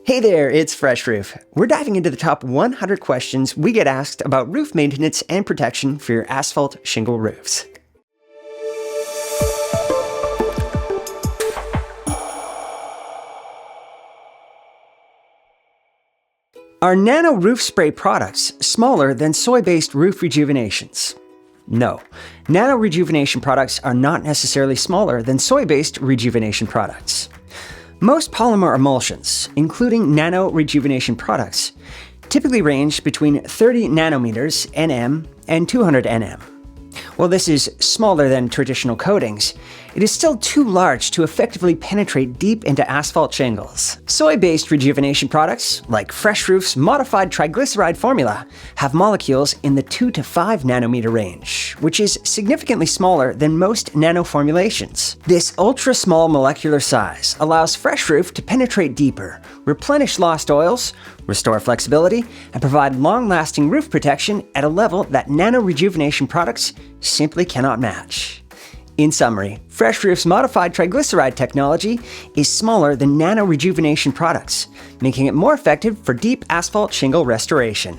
Hey there, it's Fresh Roof. We're diving into the top 100 questions we get asked about roof maintenance and protection for your asphalt shingle roofs. Are nano roof spray products smaller than soy-based roof rejuvenations? No, nano rejuvenation products are not necessarily smaller than soy-based rejuvenation products. Most polymer emulsions, including nano rejuvenation products, typically range between 30 nanometers (nm) and 200 nm. While this is smaller than traditional coatings, it is still too large to effectively penetrate deep into asphalt shingles. Soy-based rejuvenation products, like Fresh Roof's modified triglyceride formula, have molecules in the 2 to 5 nanometer range, which is significantly smaller than most nano formulations. This ultra-small molecular size allows Fresh Roof to penetrate deeper, replenish lost oils, restore flexibility, and provide long-lasting roof protection at a level that nano rejuvenation products simply cannot match. In summary, Fresh Roof's modified triglyceride technology is smaller than nano rejuvenation products, making it more effective for deep asphalt shingle restoration.